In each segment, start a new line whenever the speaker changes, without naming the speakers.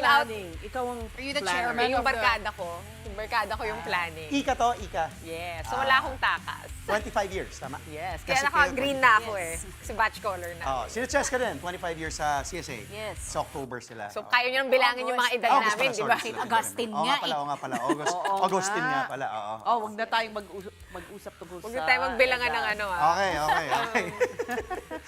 calling out.
Ikaw ang
Are you the
planner?
chairman?
Yung barkada ko. Yung barkada ko yung planning.
Ika to, Ika.
Yes. So wala akong takas.
25 years, tama?
Yes.
Kasi
Kaya naka-green
kayo,
na ako eh. Kasi batch color na.
Oh, sino-chess ka din? 25 years sa CSA.
Yes.
Sa October sila.
So kaya nyo nang bilangin yung mga edad
August
namin,
pala,
di ba?
sorry.
Augustine
Oo
nga
pala,
eh.
oo nga pala. Augustine nga pala, oo.
Oh, wag na tayong mag-usap tungkol sa...
Huwag na tayo magbilangan ng ano ah.
Okay.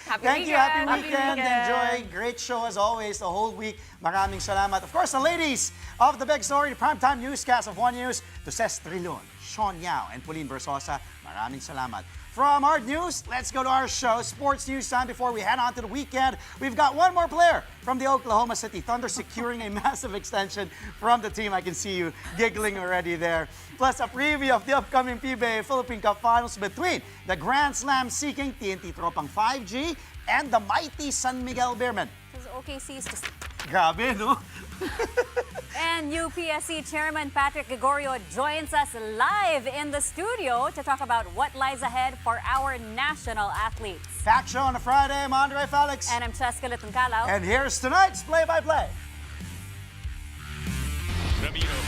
Happy
Thank you, happy
weekend.
weekend. Enjoy. Great show as always the whole week. Maraming salamat. Of course, the ladies of the big story, the primetime newscast of One News, to Ces Trilon, Sean Yao, and Pauline Versosa. Maraming salamat. From Hard News, let's go to our show, Sports News Time. Before we head on to the weekend, we've got one more player from the Oklahoma City Thunder securing a massive extension from the team. I can see you giggling already there. Plus a preview of the upcoming PBA Philippine Cup Finals between the Grand Slam-seeking TNT Tropang 5G and the mighty San Miguel Beermen.
Because OKC's just...
Grabe, no?
And UPSC Chairman Patrick Gregorio joins us live in the studio to talk about what lies ahead for our national athletes.
Fact Show on a Friday. I'm Andre Felix.
And I'm Cheska Lituncalaw.
And here's tonight's play-by-play.
Ramiro,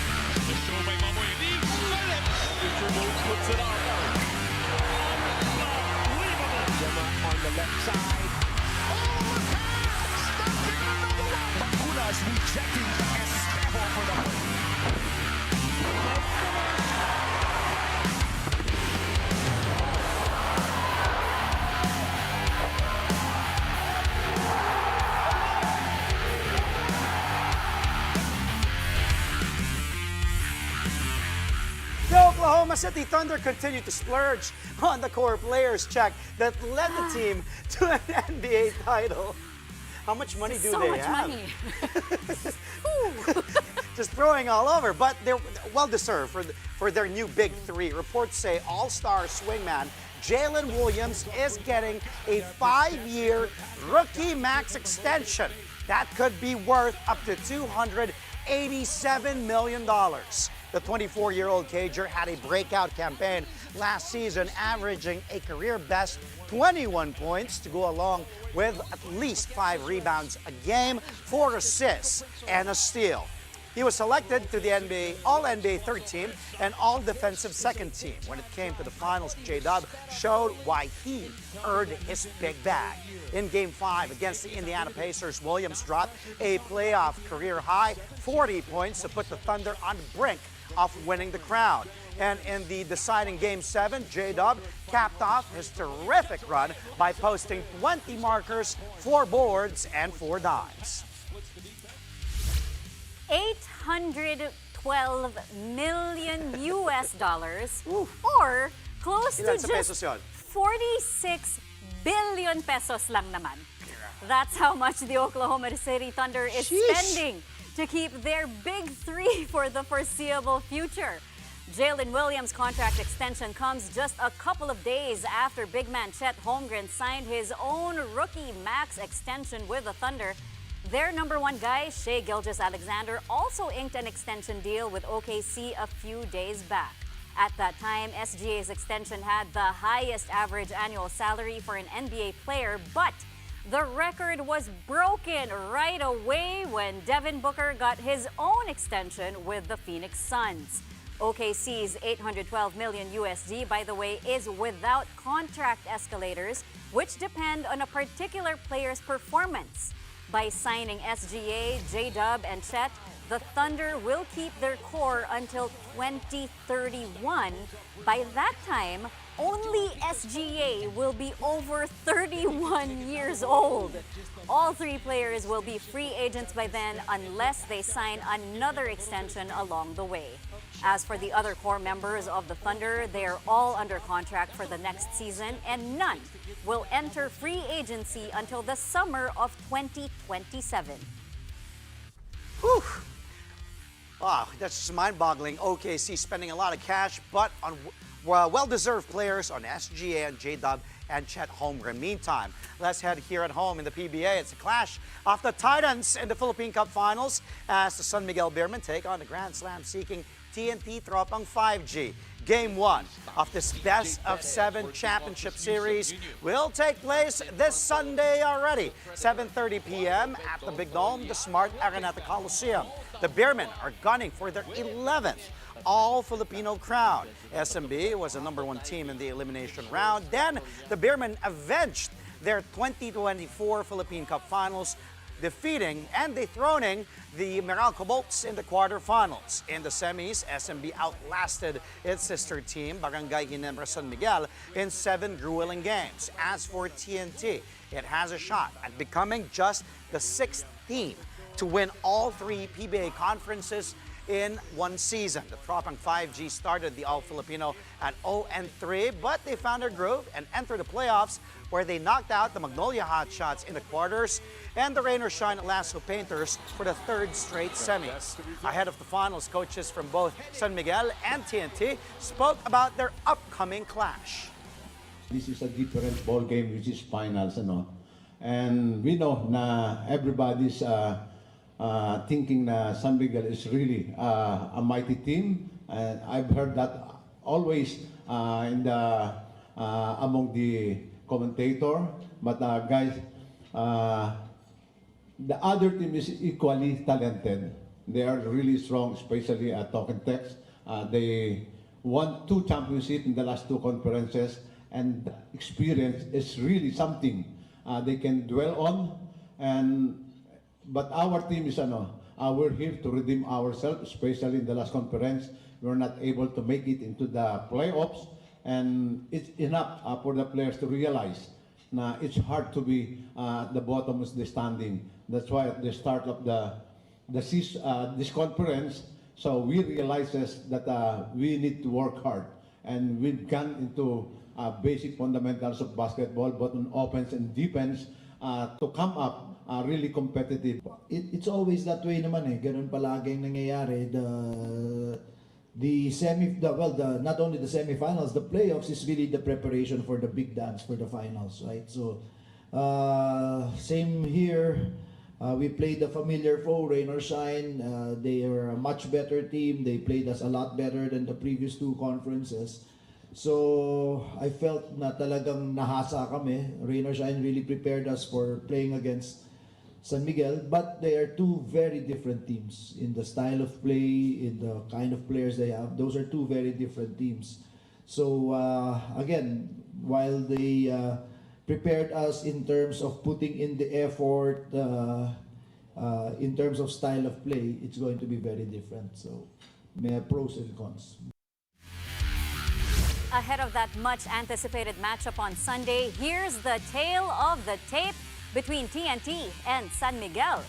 the show by Mamoy leaves. Future moves, puts it on. Unbelievable. Gemma on the left side. Oh, pass! Stopping another one. Baculas rejecting Estevo for the win.
The Oklahoma City Thunder continue to splurge on the core players check that led the team to an NBA title. How much money do
so
they
much
have?
money.
Just throwing all over, but they're well-deserved for their new big three. Reports say all-star swingman Jaylen Williams is getting a 5-year rookie max extension. That could be worth up to $287 million. The 24-year-old Cager had a breakout campaign last season, averaging a career-best 21 points to go along with at least 5 rebounds a game, 4 assists, and a steal. He was selected to the NBA All-NBA third team and All-Defensive second team. When it came to the finals, J-Dub showed why he earned his big bag. In Game 5 against the Indiana Pacers, Williams dropped a playoff career-high 40 points to put the Thunder on the brink of winning the crown. And in the deciding Game 7, J-Dub capped off his terrific run by posting 20 markers, 4 boards, and 4 dimes.
$812 million or close to
Ilan sa pesos
just
yun?
46 billion pesos lang naman. That's how much the Oklahoma City Thunder is spending to keep their big three for the foreseeable future. Jaylen Williams' contract extension comes just a couple of days after big man Chet Holmgren signed his own rookie max extension with the Thunder. Their number one guy, Shai Gilgeous-Alexander, also inked an extension deal with OKC a few days back. At that time, SGA's extension had the highest average annual salary for an NBA player, but the record was broken right away when Devin Booker got his own extension with the Phoenix Suns. OKC's $812 million USD, by the way, is without contract escalators, which depend on a particular player's performance. By signing SGA, J-Dub, and Chet, the Thunder will keep their core until 2031. By that time, only SGA will be over 31 years old. All 3 players will be free agents by then unless they sign another extension along the way. As for the other core members of the Thunder, they are all under contract for the next season and none will enter free agency until the summer of 2027.
Whew. Wow, that's just mind-boggling. OKC spending a lot of cash, but on well-deserved players on SGA and J-Dub and Chet Holmgren. Meantime, let's head here at home in the PBA. It's a clash of the Titans in the Philippine Cup Finals as the San Miguel Beermen take on the Grand Slam-seeking TNT Tropang 5G. Game 1 of this Best of 7 Championship Series will take place this Sunday already, 7:30 p.m. at the Big Dome, the Smart Araneta Coliseum. The Beermen are gunning for their 11th all-Filipino crown. SMB was the #1 team in the elimination round. Then the Beermen avenged their 2024 Philippine Cup Finals, defeating and dethroning the Meralco Bolts in the quarterfinals. In the semis, SMB outlasted its sister team, Barangay Ginebra San Miguel, in 7 grueling games. As for TNT, it has a shot at becoming just the 6th team to win all 3 PBA conferences in one season. The Tropang 5G started the All-Filipino at 0-3, but they found their groove and entered the playoffs where they knocked out the Magnolia Hotshots in the quarters and the Rain or Shine Lasso Painters for the 3rd straight semis. Ahead of the finals, coaches from both San Miguel and TNT spoke about their upcoming clash.
This is a different ball game, which is finals, and we know na everybody's thinking na San Miguel is really a mighty team, and I've heard that always in the among the commentator. But guys, the other team is equally talented. They are really strong, especially at Token Tex. They won 2 championships in the last 2 conferences, and experience is really something they can dwell on. But our team is we're here to redeem ourselves, especially in the last conference. We're not able to make it into the playoffs, and it's enough for the players to realize na it's hard to be at the bottom of the standing. That's why at the start of this conference, so we realize that we need to work hard, and we've gone into basic fundamentals of basketball, both on offense and defense, to come up really competitive.
It's always that way naman eh. Ganun palaging nangyayari. Not only the semifinals, the playoffs is really the preparation for the big dance, for the finals, right? So, same here. We played the familiar foe, Rain or Shine. They are a much better team. They played us a lot better than the previous 2 conferences. So, I felt na talagang nahasa kami. Rain or Shine really prepared us for playing against San Miguel, but they are 2 very different teams in the style of play, in the kind of players they have. Those are 2 very different teams. So again, while they prepared us in terms of putting in the effort, in terms of style of play, it's going to be very different. So may have pros and cons.
Ahead of that much-anticipated matchup on Sunday, here's the tale of the tape between TNT and San Miguel.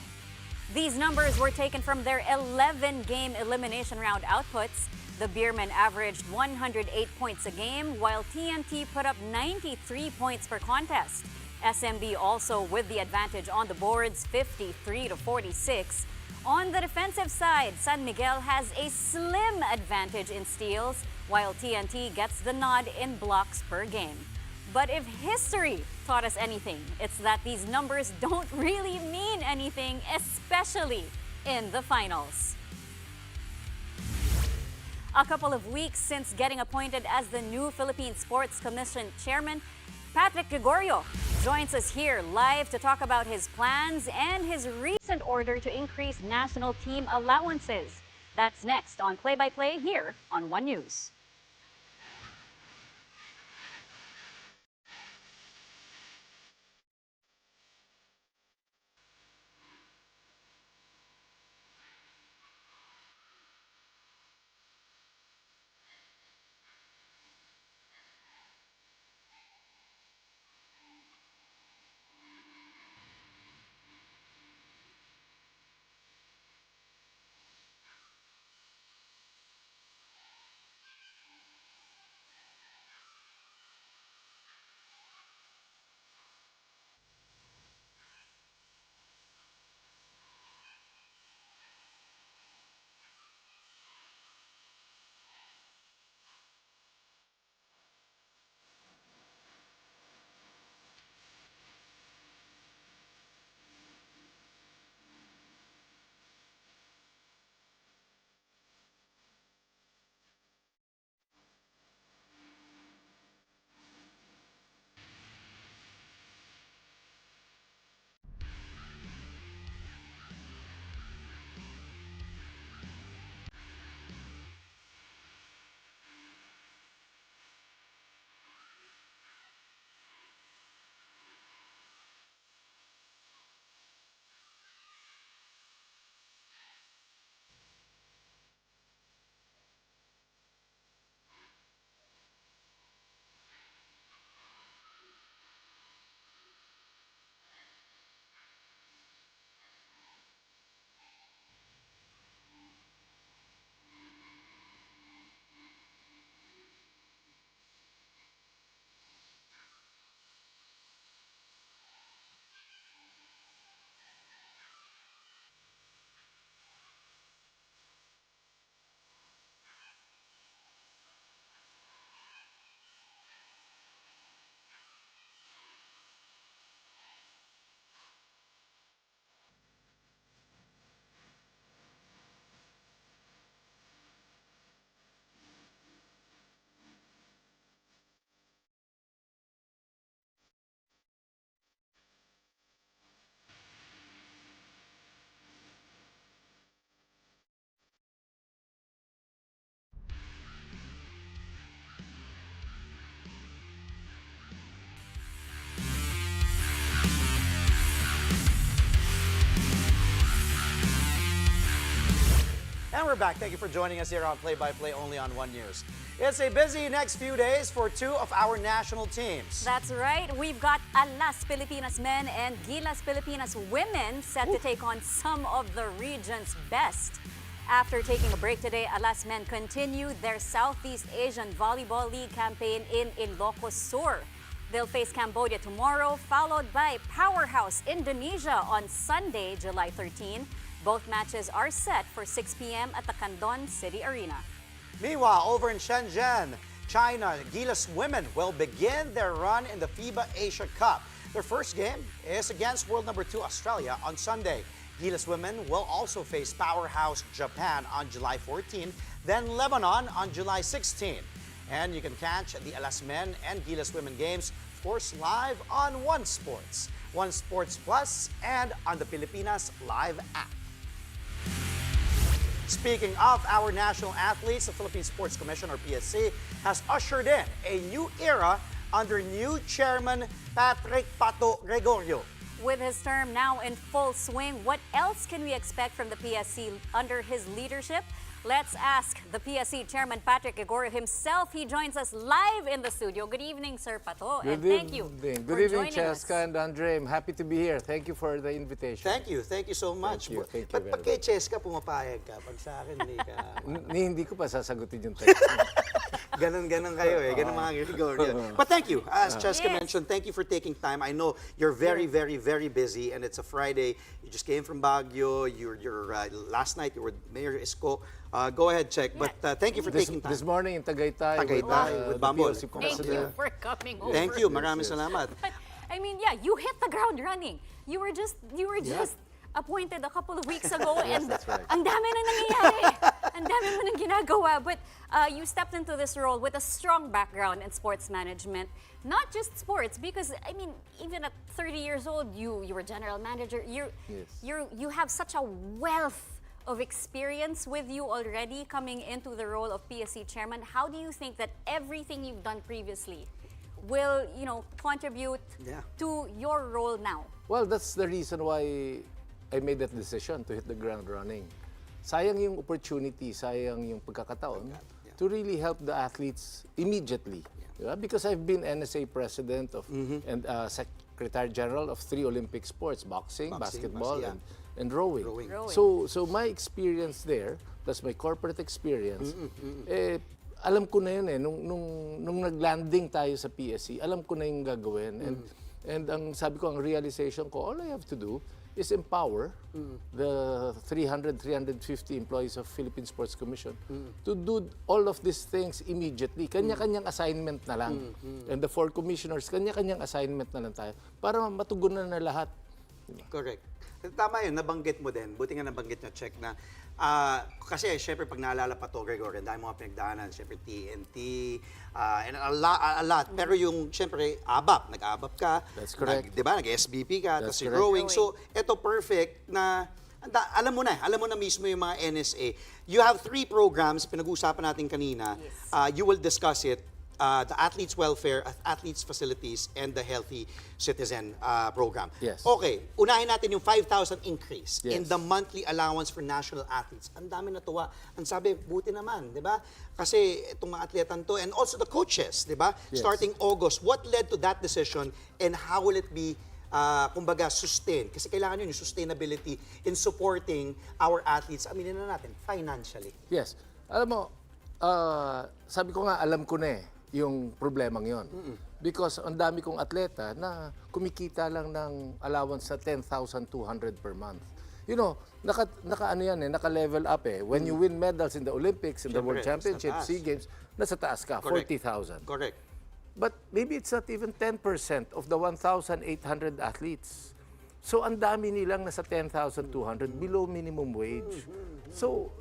These numbers were taken from their 11-game elimination round outputs. The Beermen averaged 108 points a game, while TNT put up 93 points per contest. SMB also with the advantage on the boards, 53-46. On the defensive side, San Miguel has a slim advantage in steals, while TNT gets the nod in blocks per game. But if history taught us anything, it's that these numbers don't really mean anything, especially in the finals. A couple of weeks since getting appointed as the new Philippine Sports Commission chairman, Patrick Gregorio joins us here live to talk about his plans and his recent order to increase national team allowances. That's next on Play by Play here on One News.
And we're back. Thank you for joining us here on Play by Play only on One News. It's a busy next few days for two of our national teams.
That's right. We've got Alas Pilipinas men and Gilas Pilipinas women set to take on some of the region's best. After taking a break today, Alas men continue their Southeast Asian Volleyball League campaign in Ilocos Sur. They'll face Cambodia tomorrow, followed by Powerhouse Indonesia on Sunday, July 13. Both matches are set for 6 p.m. at the Candon City Arena.
Meanwhile, over in Shenzhen, China, Gilas women will begin their run in the FIBA Asia Cup. Their first game is against world number 2 Australia on Sunday. Gilas women will also face Powerhouse Japan on July 14, then Lebanon on July 16. And you can catch the Alas men and Gilas women games, of course, live on One Sports, One Sports Plus, and on the Pilipinas Live app. Speaking of our national athletes, the Philippine Sports Commission, or PSC, has ushered in a new era under new chairman Patrick Pato Gregorio.
With his term now in full swing, what else can we expect from the PSC under his leadership? Let's ask the PSC chairman Patrick Agoro himself. He joins us live in the studio. Good evening, Sir Pato, and thank you for
Good evening,
joining us.
Cheska and Andre. I'm happy to be here. Thank you for the invitation.
Thank you so much.
Thank you
Ba't
very
pag kay Cheska pumapayag ka? Pag sa akin, hindi ka...
Hindi ko pa sasagutin yung text.
Ganon kayo eh. Ganon mga Gregorio. But thank you. As Cheska
Yes.
mentioned, thank you for taking time. I know you're very busy and it's a Friday. You just came from Baguio. Last night you were with Mayor Isko. Go ahead, check. But thank you for taking time.
This morning in Tagaytay,
Tagaytay, with
the
Bambol.
PLC
Thank
president.
you for coming over.
Thank you. Maraming salamat.
But, I mean, yeah, you hit the ground running. You were just appointed a couple of weeks ago, and
that's right.
ang dami na nangyayari. Ang dami mo nang ginagawa. But you stepped into this role with a strong background in sports management. Not just sports, because I mean, even at 30 years old, you were general manager. You have such a wealth of experience with you already coming into the role of PSC chairman. How do you think that everything you've done previously will, contribute to your role now?
Well, that's the reason why I made that decision to hit the ground running. Sayang yung opportunity, sayang yung pagkakataon to really help the athletes immediately. Diba? Because I've been NSA president of and Secretary General of 3 Olympic sports, boxing, basketball, and rowing. So my experience there, plus my corporate experience, alam ko na yun eh. Nung nag-landing tayo sa PSC, alam ko na yung gagawin. And ang sabi ko, ang realization ko, all I have to do is empower the 350 employees of Philippine Sports Commission to do all of these things immediately. Kanya-kanyang assignment na lang. And the 4 commissioners, kanya-kanyang assignment na lang tayo para matugunan na lahat.
Correct. Tama yun, nabanggit mo din. Buti nga nabanggit na check na. Kasi syempre pag naalala pa to, Gregorio, dahil mga pinagdaanan, syempre TNT, and a lot. Pero yung syempre, nag-ABAP ka.
That's correct.
Diba? Nag-SBP ka, tapos
That's correct.
growing. So, ito perfect na, alam mo na mismo yung mga NSA. You have 3 programs, pinag-uusapan natin kanina. You will discuss it. The athletes' welfare, athletes' facilities, and the healthy citizen program.
Yes.
Okay, unahin natin yung 5,000 increase in
Yes.
the monthly allowance for national athletes. Ang dami natuwa. Ang sabi, buti naman, di ba? Kasi itong mga atletan to, and also the coaches, di ba?
Yes.
Starting August, what led to that decision and how will it be, kumbaga, sustained? Kasi kailangan yun yung sustainability in supporting our athletes, aminin na natin, financially.
Yes. Alam mo, sabi ko nga, alam ko na yung problemang yon. Because ang dami kong atleta na kumikita lang ng allowance sa 10,200 per month. Naka-ano yan naka-level up eh. When you win medals in the Olympics, in the World
Siyempre,
Championships,
nasa taas.
SEA Games, nasa taas ka,
Correct.
40,000.
Correct.
But maybe it's not even 10% of the 1,800 athletes. So ang dami nilang nasa 10,200 below minimum wage. So,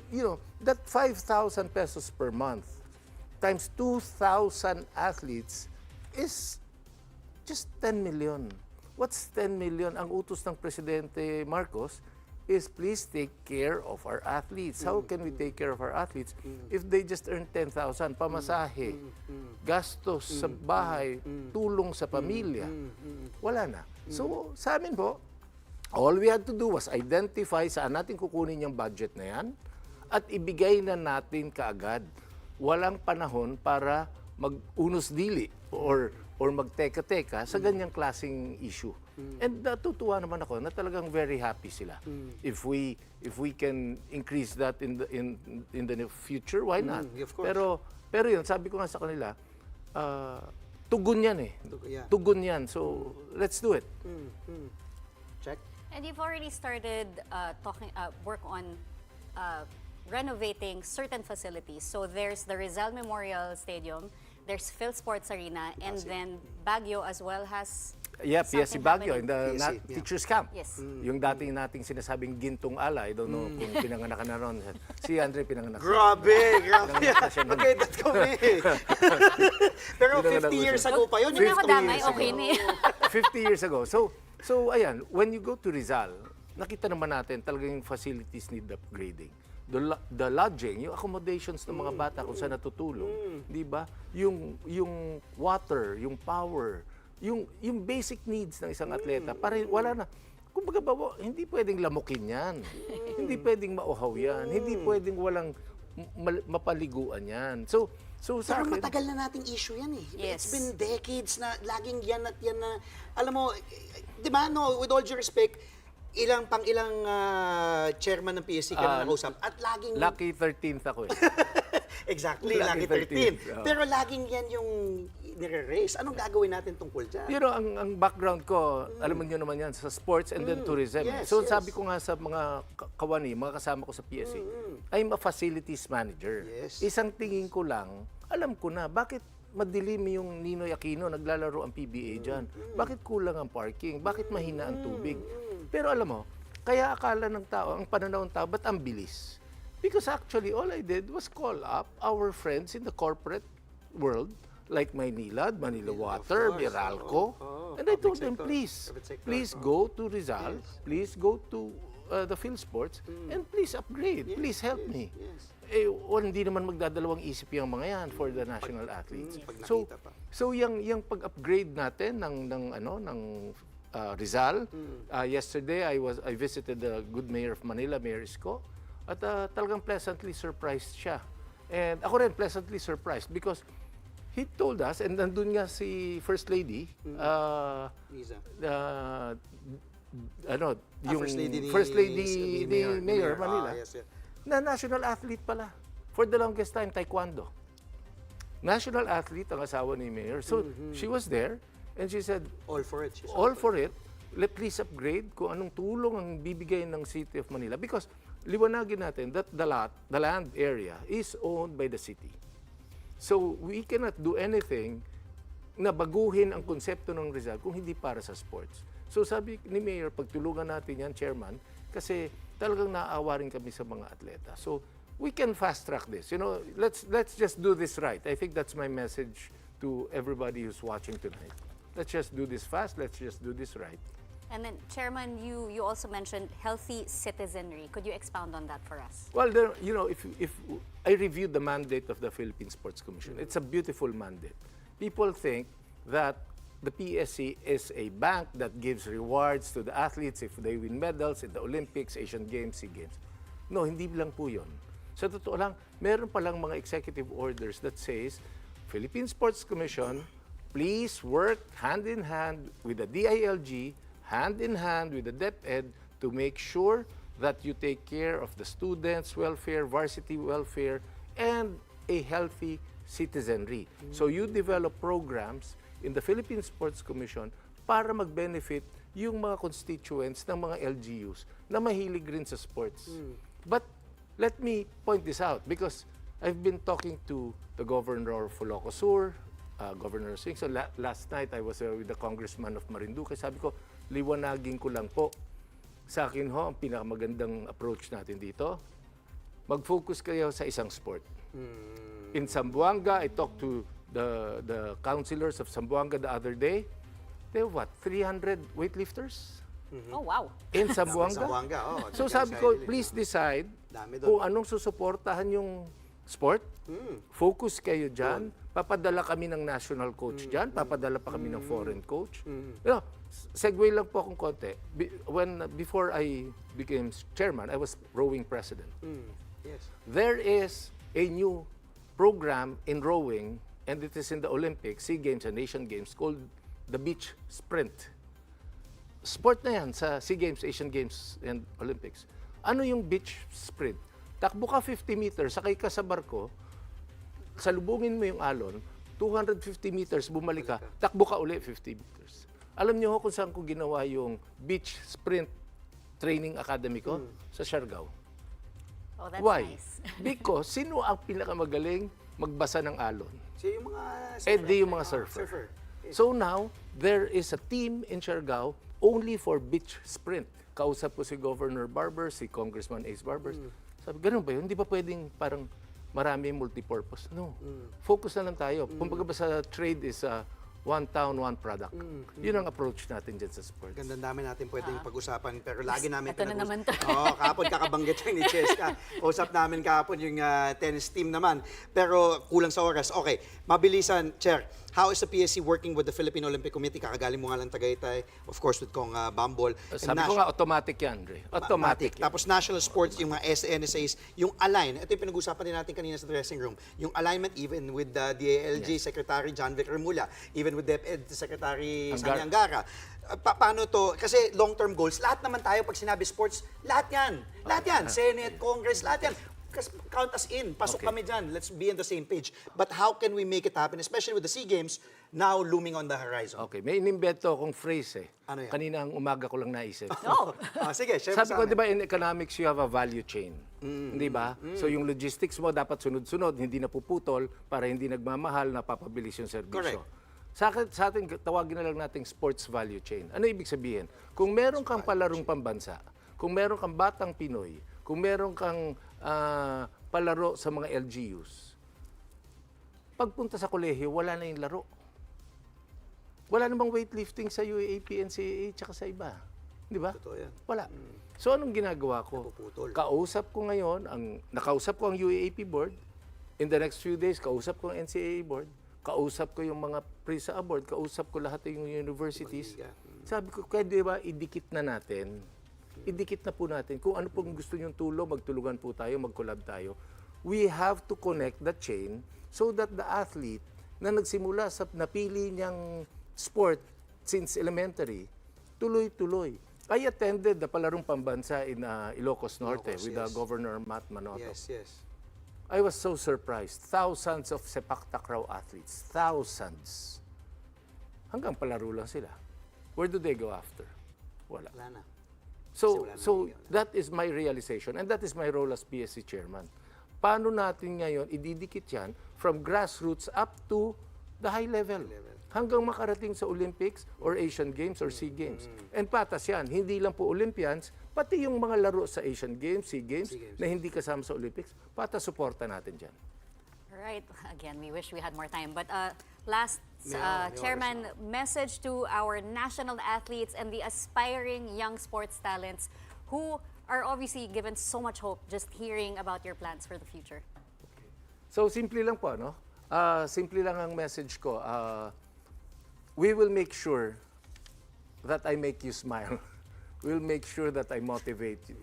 that 5,000 pesos per month times 2,000 athletes is just 10 million. What's 10 million? Ang utos ng Presidente Marcos is please take care of our athletes. How can we take care of our athletes if they just earn 10,000? Pamasahe, gastos sa bahay, tulong sa pamilya. Wala na. So sa amin po, all we had to do was identify saan natin kukunin yung budget na yan at ibigay na natin kaagad. Walang panahon para mag-unos dili or magteka-teka sa ganyang klaseng issue. And natutuwa naman ako na talagang very happy sila. If we can increase that in the future, why not?
of course.
Pero yun, sabi ko nga sa kanila, tugon yan eh.
Yeah.
Tugon yan. So, let's do it.
Check.
And you've already started work on renovating certain facilities. So there's the Rizal Memorial Stadium, there's Phil Sports Arena, and then Baguio as well has
Yeah, PSC
something
Baguio,
happening.
in the
PSC, yeah.
teacher's camp.
Yes.
Yung dating nating sinasabing gintong ala, I don't know kung pinanganak na ron. Si Andre pinanganak.
Grabe.
Pinanganak siya nun.
Magkaidat kami. Pero 50 years ago pa yun.
Hindi na ako
50
damay,
years
okay
ago.
na yan.
50 years ago. So ayan, when you go to Rizal, nakita naman natin talagang yung facilities need upgrading. The lodging, yung accommodations ng mga bata kung saan natutulog, di ba? Yung water, yung power, yung basic needs ng isang atleta, para wala na. Kumbaga ba, hindi pwedeng lamukin yan. Hindi pwedeng mauhaw yan. Hindi pwedeng walang mapaliguan yan. So sa
Pero
akin,
matagal na nating issue yan eh.
Yes.
It's been decades na laging yan at yan na, alam mo, di ba, no, with all due respect, ilang chairman ng PSC ka na nakausap at laging...
lucky 13th ako eh.
Exactly, lucky
Lucky
13.
13.
Pero laging yan yung nire-raise. Anong gagawin natin tungkol dyan?
You know, ang background ko, alam mo nyo naman yan, sa sports and then tourism.
Yes,
So
yes.
sabi ko nga sa mga kawani, mga kasama ko sa PSC, I'm a facilities manager.
Yes.
Isang tingin ko lang, alam ko na, bakit madilim yung Ninoy Aquino, naglalaro ang PBA dyan? Bakit kulang ang parking? Bakit mahina ang tubig? Pero alam mo, kaya akala ng tao, ang pananaw ng tao, ba't ang bilis? Because actually, all I did was call up our friends in the corporate world, like Manila Water, Meralco, and I told them, please go to Rizal, please go to the Phil Sports, and please upgrade, please help me. Eh, hindi naman magdadalawang isip yung mga yan for the national athletes. So yung pag-upgrade natin ng Rizal, yesterday I visited the good mayor of Manila, Mayor Isko, at talagang pleasantly surprised siya. And ako rin pleasantly surprised because he told us, and nandun nga si First Lady,
Liza.
yung
First Lady ni
Mayor Manila,
yes, yes.
na national athlete pala. For the longest time, taekwondo. National athlete ang asawa ni Mayor. So, she was there, and she said,
All for it. She's
all for it, please upgrade kung anong tulong ang bibigay ng City of Manila. Because, liwanagin natin that the land area is owned by the city. So, we cannot do anything na baguhin ang konsepto ng Rizal kung hindi para sa sports. So, sabi ni Mayor, pagtulungan natin yan, Chairman, kasi talagang naaawa rin kami sa mga atleta. So, we can fast-track this. You know, let's just do this right. I think that's my message to everybody who's watching tonight. Let's just do this fast. Let's just do this right.
And then, Chairman, you also mentioned healthy citizenry. Could you expound on that for us?
Well, there, you know, if I reviewed the mandate of the Philippine Sports Commission, it's a beautiful mandate. People think that the PSC is a bank that gives rewards to the athletes if they win medals in the Olympics, Asian Games, SEA Games. No, hindi lang po yun. Sa totoo lang, meron palang mga executive orders that says, Philippine Sports Commission, please work hand in hand with the DILG, hand in hand with the DepEd to make sure that you take care of the students' welfare, varsity welfare, and a healthy citizenry. So you develop programs in the Philippine Sports Commission para mag-benefit yung mga constituents ng mga LGUs na mahilig rin sa sports. But let me point this out because I've been talking to the Governor of Ilocos Sur, Governor Singh. So last night I was with the Congressman of Marinduque. Sabi ko, liwanagin ko lang po. Sa akin ho, ang pinakamagandang approach natin dito, mag-focus kayo sa isang sport. In Zamboanga, I talked to the councilors of Zamboanga the other day. They have what, 300 weightlifters?
Oh, wow.
In Zamboanga?
Zamboanga, oh.
So sabi ko, please decide
Dami doon.
kung anong susuportahan yung sport. Focus kayo dyan papadala kami ng national coach dyan, papadala pa kami ng foreign coach. You know, segue lang po akong konti. Before I became chairman, I was rowing president.
Yes.
There is a new program in rowing, and it is in the Olympics, SEA Games and Asian Games, called the beach sprint. Sport na yan sa SEA Games, Asian Games, and Olympics. Ano yung beach sprint? Takbo ka 50 meters, sakay ka sa barko, salubungin mo yung alon, 250 meters, bumalik ka, takbo ka uli 50 meters. Alam niyo ho kung saan ko ginawa yung beach sprint training academy ko? Sa Siargao.
Oh, that's
Why?
nice.
Because sino ang pinakamagaling magbasa ng alon?
So yung mga
Di yung mga surfer. So now, there is a team in Siargao only for beach sprint. Kausap ko si Governor Barber, si Congressman Ace Barbers. Sabi, ganun ba yun? Hindi ba pwedeng parang marami multipurpose? No. Focus na lang tayo. Kumbaga ba sa trade is one town, one product. Yun ang approach natin dyan sa sports.
Gandang dami natin pwedeng pag-usapan, pero lagi namin
Ito na naman to.
Kahapon kakabanggit yung ni Cheska. Usap namin kahapon yung tennis team naman. Pero kulang sa oras. Okay, mabilisan, Chair. How is the PSC working with the Philippine Olympic Committee? Kakagaling mo nga lang Tagaytay, of course with Kong Bambol.
Sabi ko nga, automatic yan, Dre. Automatic yan.
Tapos national sports, yung mga SNSAs, yung align. Ito yung pinag-usapan din natin kanina sa dressing room. Yung alignment even with the DALG Secretary John Vic Remula, even with DepEd Secretary Sani Angara. Paano to? Kasi long-term goals, lahat naman tayo pag sinabi sports, lahat yan. Lahat yan. Senate, Congress, lahat yan. Count us in. Pasok kami dyan. Let's be on the same page. But how can we make it happen, especially with the SEA Games now looming on the horizon?
Okay, may inimbento akong phrase eh.
Ano yan?
Kanina ang umaga ko lang naisip.
Sige, share mo
Sabi
sa
ko,
amin.
di ba, in economics, you have a value chain. Di ba? So yung logistics mo dapat sunod-sunod, hindi napuputol para hindi nagmamahal, napapabilis yung serbisyo.
Correct.
Sa atin, tawagin na lang nating sports value chain. Ano ibig sabihin? Kung meron kang palarong pambansa, kung meron kang batang Pinoy, kung meron kang palaro sa mga LGUs, pagpunta sa kolehiyo, wala na yung laro. Wala namang weightlifting sa UAAP, NCAA, tsaka sa iba. Di ba?
Totoo yan.
Wala. So anong ginagawa ko?
Napuputol.
Kausap ko ngayon, nakausap ko ang UAAP board. In the next few days, kausap ko ang NCAA board. Kausap ko yung mga PRISA board. Kausap ko lahat yung universities. Sabi ko, di ba, idikit na natin. Idikit na po natin. Kung ano pong gusto nyong tulong, magtulungan po tayo, mag-collab tayo. We have to connect the chain so that the athlete na nagsimula sa napili niyang sport since elementary, tuloy-tuloy. I attended the palarong pambansa in Ilocos Norte with Governor Matt Manoto.
Yes.
I was so surprised. Thousands of sepak takraw athletes. Thousands. Hanggang palaro lang sila. Where do they go after? Wala.
Wala na.
So that is my realization and that is my role as PSC chairman. Paano natin ngayon ididikit yan from grassroots up to the high level. Hanggang makarating sa Olympics or Asian Games or SEA Games. And patas yan, hindi lang po Olympians, pati yung mga laro sa Asian Games, SEA Games, na hindi kasama sa Olympics, patas suporta natin dyan.
Right. Again, we wish we had more time. But last, Chairman, message to our national athletes and the aspiring young sports talents who are obviously given so much hope just hearing about your plans for the future.
So, simple lang po, no? Simple lang ang message ko. We will make sure that I make you smile. We'll make sure that I motivate you.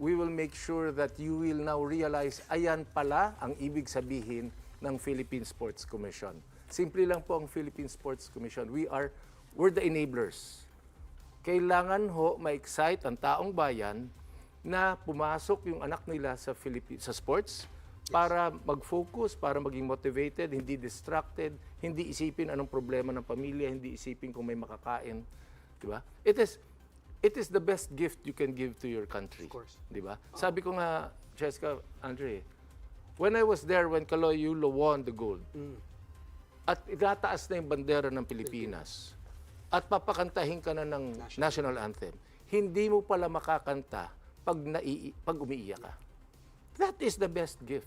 We will make sure that you will now realize, ayan pala ang ibig sabihin ng Philippine Sports Commission. Simple lang po ang Philippine Sports Commission. We're the enablers. Kailangan ho ma-excite ang taong bayan na pumasok yung anak nila sa sports para mag-focus, para maging motivated, hindi distracted, hindi isipin anong problema ng pamilya, hindi isipin kung may makakain. Diba? It is the best gift you can give to your country.
Of course.
Diba? Sabi ko nga, Cheska, Andre, when I was there when Caloyulo won the gold, at itataas na yung bandera ng Pilipinas, at papakantahin ka na ng national anthem, hindi mo pala makakanta pag umiiyak ka. That is the best gift.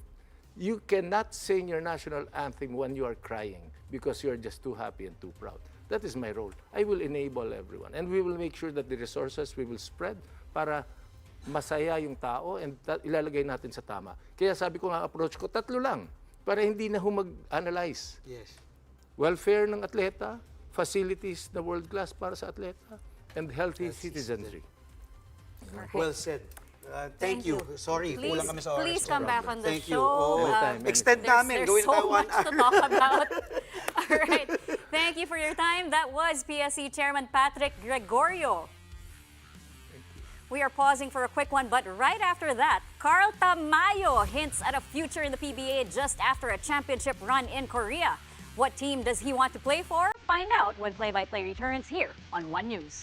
You cannot sing your national anthem when you are crying because you are just too happy and too proud. That is my role. I will enable everyone. And we will make sure that the resources we will spread para masaya yung tao and ilalagay natin sa tama. Kaya sabi ko nga, approach ko, tatlo lang. para hindi na mag-analyze.
Yes.
Welfare ng atleta, facilities na world class para sa atleta, and healthy citizenry.
Well said. Thank you. Sorry,
Please,
kulang kami sa oras.
please come back on the
Thank you.
show.
Oh,
Anytime,
extend
There's
namin. Gawin
so
tayo 1
much
hour.
to talk about. All right. Thank you for your time. That was PSC Chairman Patrick Gregorio. We are pausing for a quick one, but right after that, Carl Tamayo hints at a future in the PBA just after a championship run in Korea. What team does he want to play for? Find out when Play-by-Play returns here on One News.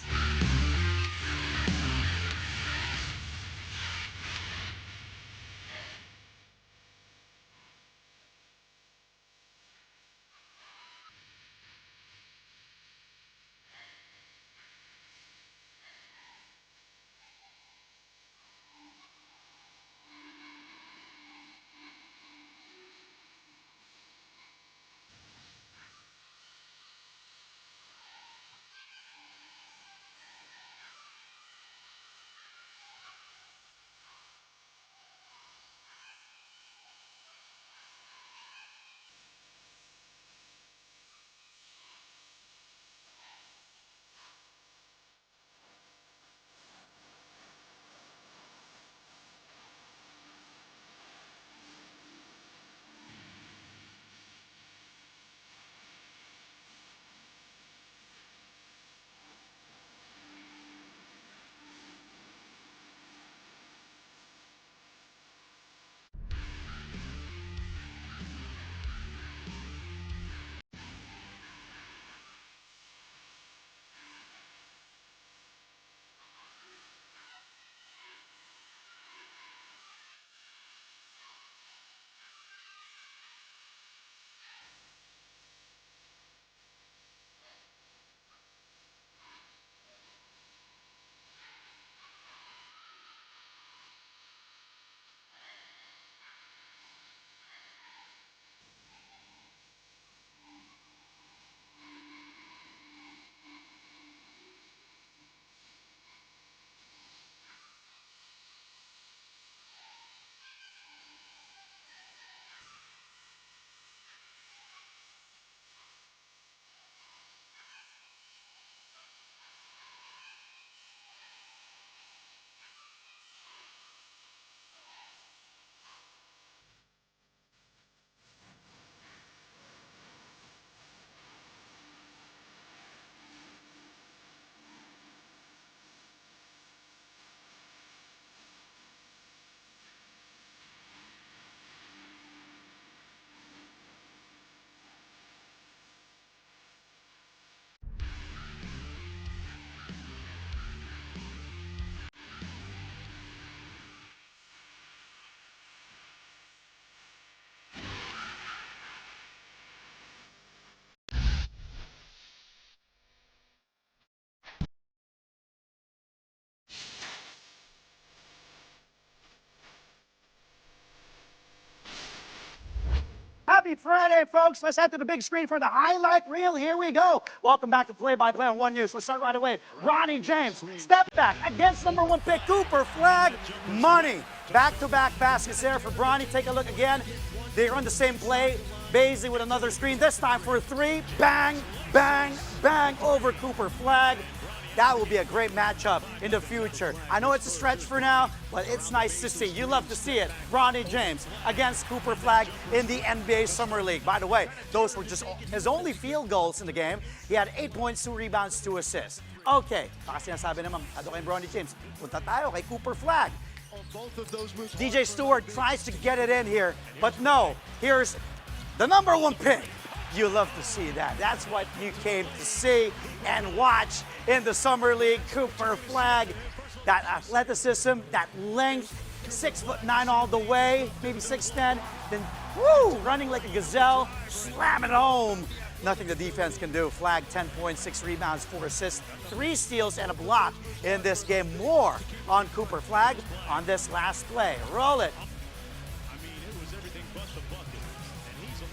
Happy Friday, folks. Let's head to the big screen for the highlight reel. Here we go. Welcome back to Play-by-Play on One News. Let's start right away. Ronnie James, step back against number 1 pick, Cooper Flag. Money. Back-to-back baskets there for Bronny. Take a look again. They run the same play. Baisley with another screen. This time for a 3. Bang, bang, bang over Cooper Flag. That will be a great matchup in the future. I know it's a stretch for now, but it's nice to see. You love to see it. Ronnie James against Cooper Flag in the NBA Summer League. By the way, those were just his only field goals in the game. He had 8 points, 2 rebounds, 2 assists. Okay, baka sinasabi naman, ano kay Ronnie James? Punta tayo kay Cooper Flag. DJ Stewart tries to get it in here, but no. Here's the number 1 pick. You love to see that. That's what you came to see and watch in the Summer League. Cooper Flag, that athleticism, that length, 6'9" all the way, maybe 6'10", then woo, running like a gazelle, slam it home. Nothing the defense can do. Flag 10 points, 6 rebounds, 4 assists, 3 steals, and a block in this game. More on Cooper Flag on this last play. Roll it.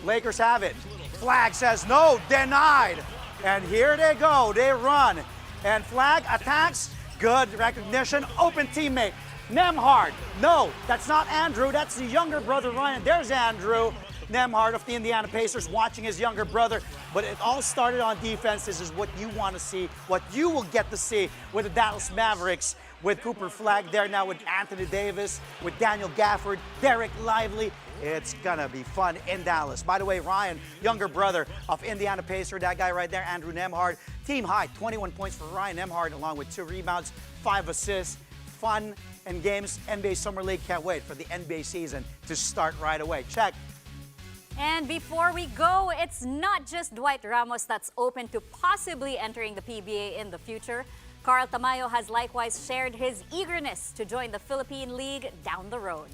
Lakers have it. Flag says no, denied. And here they go, they run. And Flag attacks, good recognition, open teammate. Nemhard. No, that's not Andrew. That's the younger brother, Ryan. There's Andrew Nemhard of the Indiana Pacers watching his younger brother. But it all started on defense. This is what you want to see, what you will get to see with the Dallas Mavericks, with Cooper Flagg there now, with Anthony Davis, with Daniel Gafford, Derek Lively. It's gonna be fun in Dallas. By the way, Ryan, younger brother of Indiana Pacer, that guy right there, Andrew Nemhard. Team high, 21 points for Ryan Nemhard, along with 2 rebounds, 5 assists. Fun and games. NBA Summer League, can't wait for the NBA season to start right away. Check.
And before we go, it's not just Dwight Ramos that's open to possibly entering the PBA in the future. Carl Tamayo has likewise shared his eagerness to join the Philippine League down the road.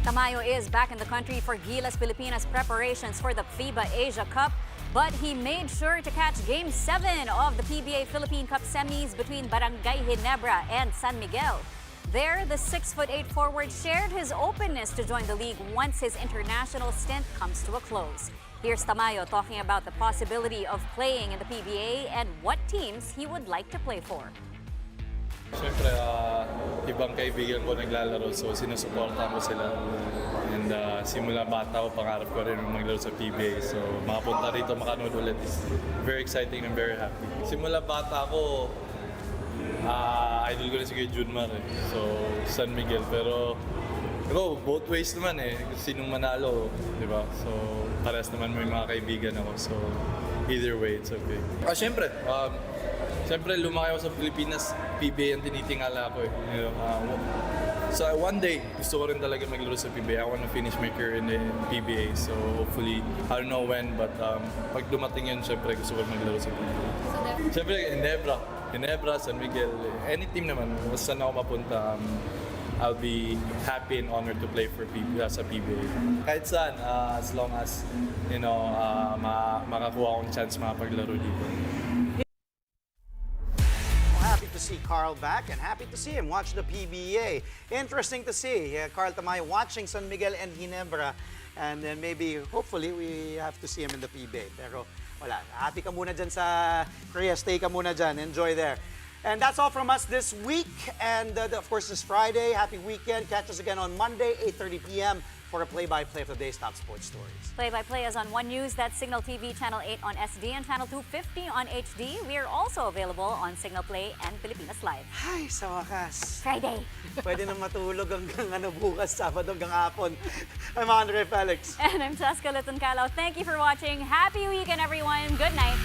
Tamayo is back in the country for Gilas Pilipinas preparations for the FIBA Asia Cup, but he made sure to catch Game 7 of the PBA Philippine Cup semis between Barangay Ginebra and San Miguel. There, the 6'8" forward shared his openness to join the league once his international stint comes to a close. Here's Tamayo talking about the possibility of playing in the PBA and what teams he would like to play for.
Siyempre, ibang kaibigan ko naglalaro, so sinusuportahan ko sila. And simula bata ko, pangarap ko rin maglaro sa PBA. So makapunta rito, makanood ulit is very exciting and very happy. Simula bata ko, idol ko rin si Kuya Junmar eh. So San Miguel, pero both ways naman eh. Sinong manalo, di ba? So parehas naman may mga kaibigan ako. So either way, it's okay. Siyempre, lumaki ako sa Pilipinas, PBA ang tinitingala ko eh. You know, so one day, gusto ko rin talaga maglaro sa PBA. I want to finish my career in the PBA. So hopefully, I don't know when, but pag dumating yun, siyempre gusto ko maglaro sa PBA. Siyempre, Ginebra, San Miguel, any team naman, saan ako mapunta, I'll be happy and honored to play for sa PBA. Kahit saan, as long as, you know, makakuha akong chance makapaglaro dito.
Happy to see Carl back and happy to see him watch the PBA. Interesting to see Carl Tamayo watching San Miguel and Ginebra, and then maybe, hopefully, we have to see him in the PBA. Pero wala, happy ka muna dyan sa Korea, stay ka muna dyan, enjoy there. And that's all from us this week, and of course, this Friday. Happy weekend. Catch us again on Monday, 8:30 p.m. for a play-by-play of the day's top sports stories.
Play-by-play is on One News, that's Signal TV Channel 8 on SD and Channel 250 on HD. We are also available on Signal Play and Pilipinas Live.
Ay, sa wakas.
Friday.
Pwede na matulog hanggang bukas, Sabado hanggang hapon. I'm Andre Felix.
And I'm Cheska Lituncalo. Thank you for watching. Happy weekend, everyone. Good night.